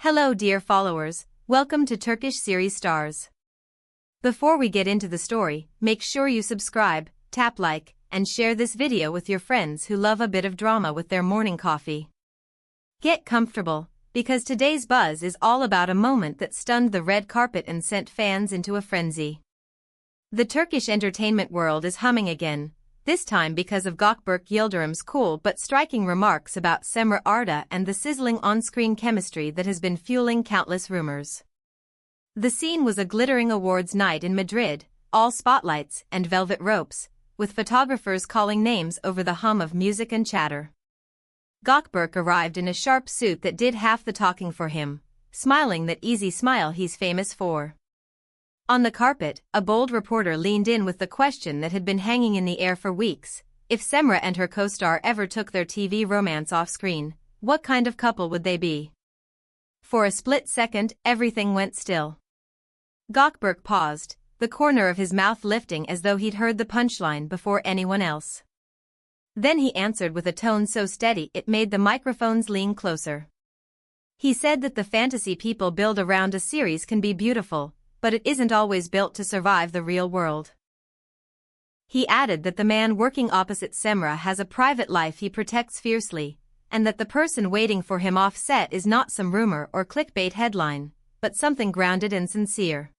Hello dear followers, welcome to Turkish series stars. Before we get into the story, make sure you subscribe, tap like, and share this video with your friends who love a bit of drama with their morning coffee. Get comfortable, because today's buzz is all about a moment that stunned the red carpet and sent fans into a frenzy. The Turkish entertainment world is humming again, this time because of Gokberk Yıldırım's cool but striking remarks about Cemre and the sizzling on-screen chemistry that has been fueling countless rumors. The scene was a glittering awards night in Madrid, all spotlights and velvet ropes, with photographers calling names over the hum of music and chatter. Gokberk arrived in a sharp suit that did half the talking for him, smiling that easy smile he's famous for. On the carpet, a bold reporter leaned in with the question that had been hanging in the air for weeks: if Cemre and her co-star ever took their TV romance off-screen, what kind of couple would they be? For a split second, everything went still. Gokberk paused, the corner of his mouth lifting as though he'd heard the punchline before anyone else. Then he answered with a tone so steady it made the microphones lean closer. He said that the fantasy people build around a series can be beautiful, but it isn't always built to survive the real world. He added that the man working opposite Seamra has a private life he protects fiercely, and that the person waiting for him off set is not some rumor or clickbait headline, but something grounded and sincere.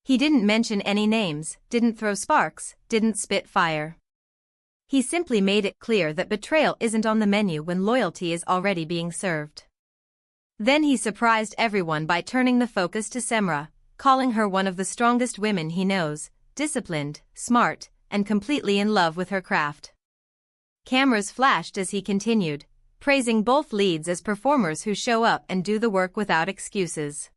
He didn't mention any names, didn't throw sparks, didn't spit fire. He simply made it clear that betrayal isn't on the menu when loyalty is already being served. Then he surprised everyone by turning the focus to Cemre, calling her one of the strongest women he knows, disciplined, smart, and completely in love with her craft. Cameras flashed as he continued, praising both leads as performers who show up and do the work without excuses.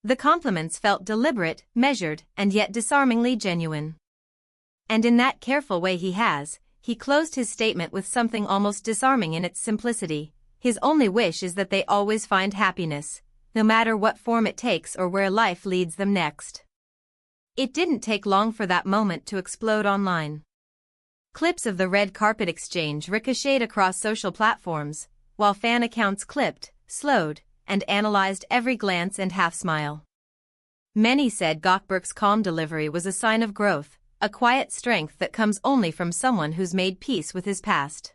The compliments felt deliberate, measured, and yet disarmingly genuine. And in that careful way he closed his statement with something almost disarming in its simplicity: his only wish is that they always find happiness, no matter what form it takes or where life leads them next. It didn't take long for that moment to explode online. Clips of the red carpet exchange ricocheted across social platforms, while fan accounts clipped, slowed, and analyzed every glance and half-smile. Many said Gokberk's calm delivery was a sign of growth, a quiet strength that comes only from someone who's made peace with his past.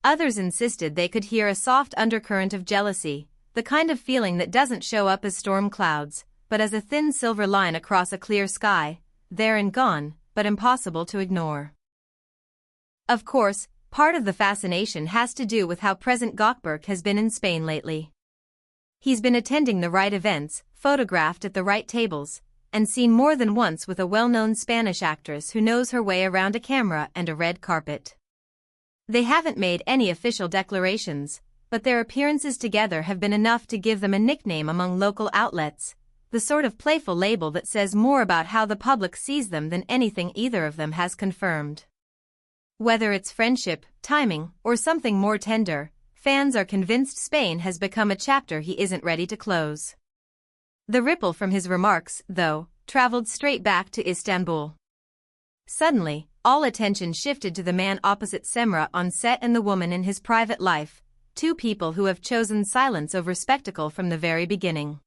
Others insisted they could hear a soft undercurrent of jealousy, the kind of feeling that doesn't show up as storm clouds, but as a thin silver line across a clear sky, there and gone, but impossible to ignore. Of course, part of the fascination has to do with how present Gokberk has been in Spain lately. He's been attending the right events, photographed at the right tables, and seen more than once with a well-known Spanish actress who knows her way around a camera and a red carpet. They haven't made any official declarations, but their appearances together have been enough to give them a nickname among local outlets, the sort of playful label that says more about how the public sees them than anything either of them has confirmed. Whether it's friendship, timing, or something more tender, fans are convinced Spain has become a chapter he isn't ready to close. The ripple from his remarks, though, traveled straight back to Istanbul. Suddenly, all attention shifted to the man opposite Cemre on set and the woman in his private life, two people who have chosen silence over spectacle from the very beginning.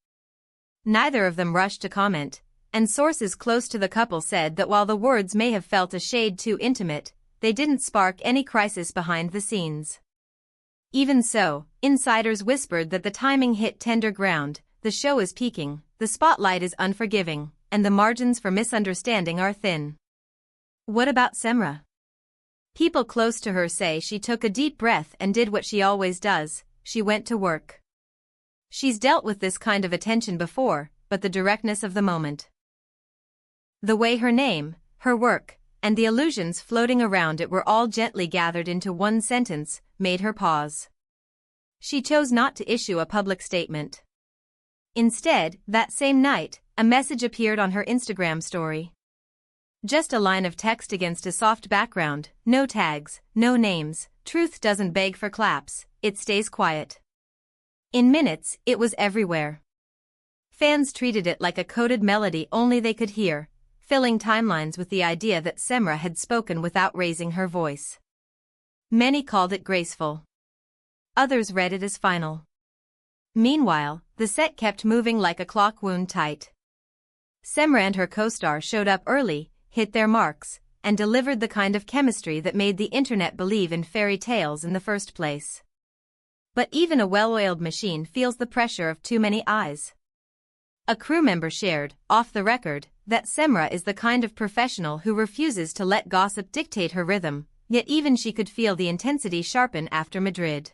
Neither of them rushed to comment, and sources close to the couple said that while the words may have felt a shade too intimate, they didn't spark any crisis behind the scenes. Even so, insiders whispered that the timing hit tender ground, the show is peaking, the spotlight is unforgiving, and the margins for misunderstanding are thin. What about Cemre? People close to her say she took a deep breath and did what she always does: she went to work. She's dealt with this kind of attention before, but the directness of the moment, the way her name, her work, and the illusions floating around it were all gently gathered into one sentence, made her pause. She chose not to issue a public statement. Instead, that same night, a message appeared on her Instagram story. Just a line of text against a soft background, no tags, no names. Truth doesn't beg for claps, it stays quiet. In minutes, it was everywhere. Fans treated it like a coded melody only they could hear, filling timelines with the idea that Cemre had spoken without raising her voice. Many called it graceful. Others read it as final. Meanwhile, the set kept moving like a clock wound tight. Cemre and her co-star showed up early, hit their marks, and delivered the kind of chemistry that made the internet believe in fairy tales in the first place. But even a well-oiled machine feels the pressure of too many eyes. A crew member shared, off the record, that Seamra is the kind of professional who refuses to let gossip dictate her rhythm, yet even she could feel the intensity sharpen after Madrid.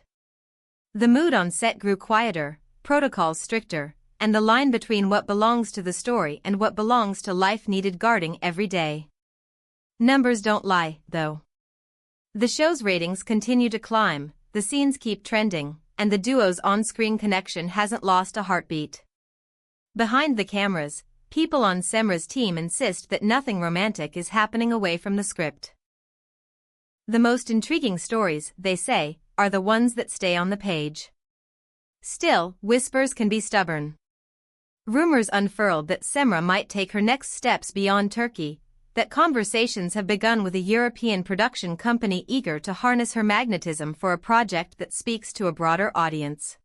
The mood on set grew quieter, protocols stricter, and the line between what belongs to the story and what belongs to life needed guarding every day. Numbers don't lie, though. The show's ratings continue to climb, the scenes keep trending, and the duo's on-screen connection hasn't lost a heartbeat. Behind the cameras, people on Cemre's team insist that nothing romantic is happening away from the script. The most intriguing stories, they say, are the ones that stay on the page. Still, whispers can be stubborn. Rumors unfurled that Cemre might take her next steps beyond Turkey, that conversations have begun with a European production company eager to harness her magnetism for a project that speaks to a broader audience.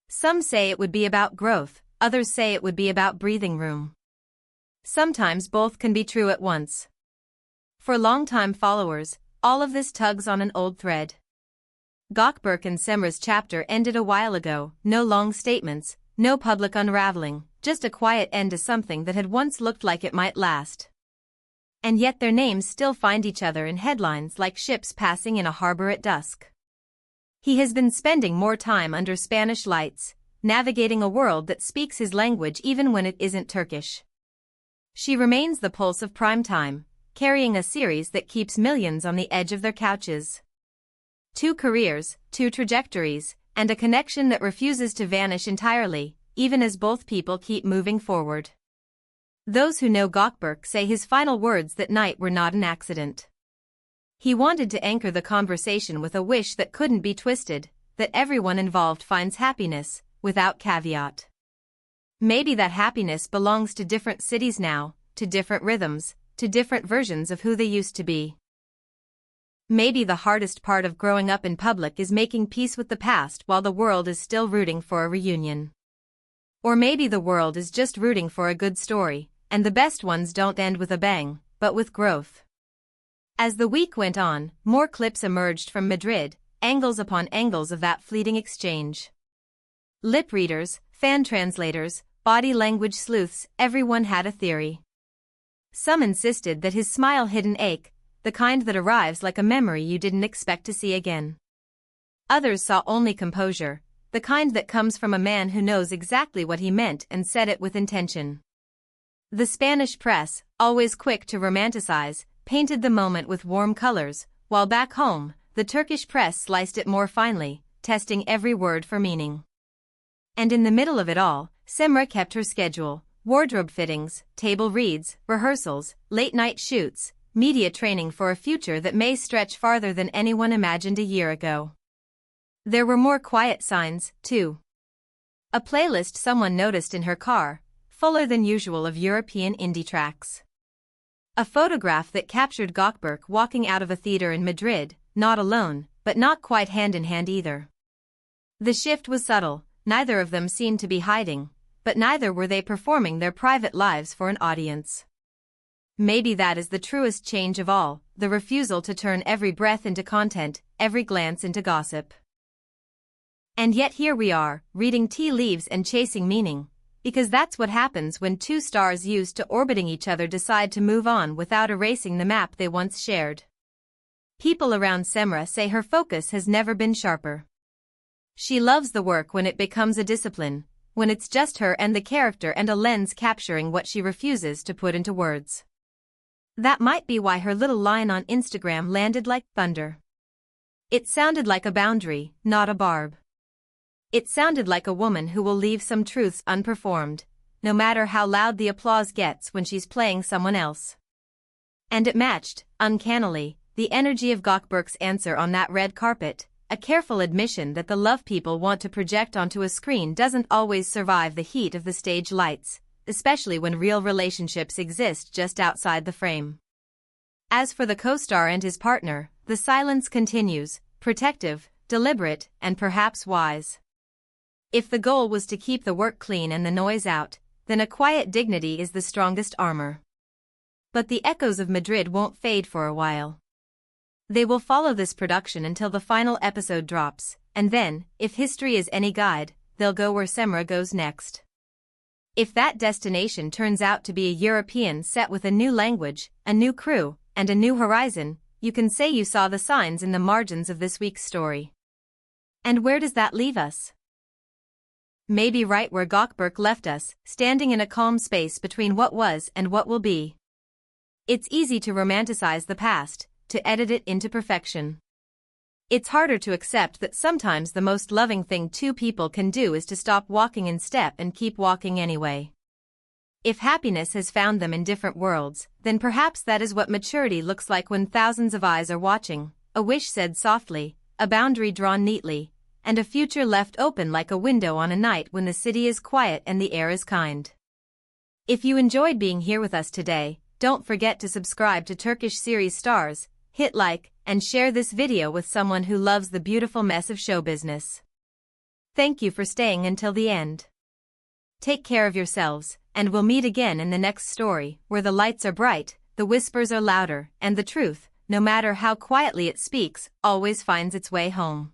Some say it would be about growth, others say it would be about breathing room. Sometimes both can be true at once. For longtime followers, all of this tugs on an old thread. Gokberk and Cemre's chapter ended a while ago, no long statements, no public unraveling, just a quiet end to something that had once looked like it might last. And yet their names still find each other in headlines like ships passing in a harbor at dusk. He has been spending more time under Spanish lights, navigating a world that speaks his language even when it isn't Turkish. She remains the pulse of prime time, carrying a series that keeps millions on the edge of their couches. 2 careers, 2 trajectories, and a connection that refuses to vanish entirely, even as both people keep moving forward. Those who know Gokberk say his final words that night were not an accident. He wanted to anchor the conversation with a wish that couldn't be twisted, that everyone involved finds happiness, without caveat. Maybe that happiness belongs to different cities now, to different rhythms, to different versions of who they used to be. Maybe the hardest part of growing up in public is making peace with the past while the world is still rooting for a reunion. Or maybe the world is just rooting for a good story, and the best ones don't end with a bang, but with growth. As the week went on, more clips emerged from Madrid, angles upon angles of that fleeting exchange. Lip readers, fan translators, body language sleuths, everyone had a theory. Some insisted that his smile hid an ache, the kind that arrives like a memory you didn't expect to see again. Others saw only composure, the kind that comes from a man who knows exactly what he meant and said it with intention. The Spanish press, always quick to romanticize, painted the moment with warm colors, while back home, the Turkish press sliced it more finely, testing every word for meaning. And in the middle of it all, Cemre kept her schedule, wardrobe fittings, table reads, rehearsals, late-night shoots, media training for a future that may stretch farther than anyone imagined a year ago. There were more quiet signs, too. A playlist someone noticed in her car, fuller than usual of European indie tracks. A photograph that captured Gokberk walking out of a theater in Madrid, not alone, but not quite hand-in-hand either. The shift was subtle, neither of them seemed to be hiding, but neither were they performing their private lives for an audience. Maybe that is the truest change of all, the refusal to turn every breath into content, every glance into gossip. And yet here we are, reading tea leaves and chasing meaning, because that's what happens when 2 stars used to orbiting each other decide to move on without erasing the map they once shared. People around Cemre say her focus has never been sharper. She loves the work when it becomes a discipline, when it's just her and the character and a lens capturing what she refuses to put into words. That might be why her little line on Instagram landed like thunder. It sounded like a boundary, not a barb. It sounded like a woman who will leave some truths unperformed, no matter how loud the applause gets when she's playing someone else. And it matched, uncannily, the energy of Gokberk's answer on that red carpet, a careful admission that the love people want to project onto a screen doesn't always survive the heat of the stage lights, especially when real relationships exist just outside the frame. As for the co-star and his partner, the silence continues, protective, deliberate, and perhaps wise. If the goal was to keep the work clean and the noise out, then a quiet dignity is the strongest armor. But the echoes of Madrid won't fade for a while. They will follow this production until the final episode drops, and then, if history is any guide, they'll go where Seamra goes next. If that destination turns out to be a European set with a new language, a new crew, and a new horizon, you can say you saw the signs in the margins of this week's story. And where does that leave us? Maybe right where Gokberk left us, standing in a calm space between what was and what will be. It's easy to romanticize the past, to edit it into perfection. It's harder to accept that sometimes the most loving thing two people can do is to stop walking in step and keep walking anyway. If happiness has found them in different worlds, then perhaps that is what maturity looks like when thousands of eyes are watching, a wish said softly, a boundary drawn neatly, and a future left open like a window on a night when the city is quiet and the air is kind. If you enjoyed being here with us today, don't forget to subscribe to Turkish series stars, hit like, and share this video with someone who loves the beautiful mess of show business. Thank you for staying until the end. Take care of yourselves, and we'll meet again in the next story, where the lights are bright, the whispers are louder, and the truth, no matter how quietly it speaks, always finds its way home.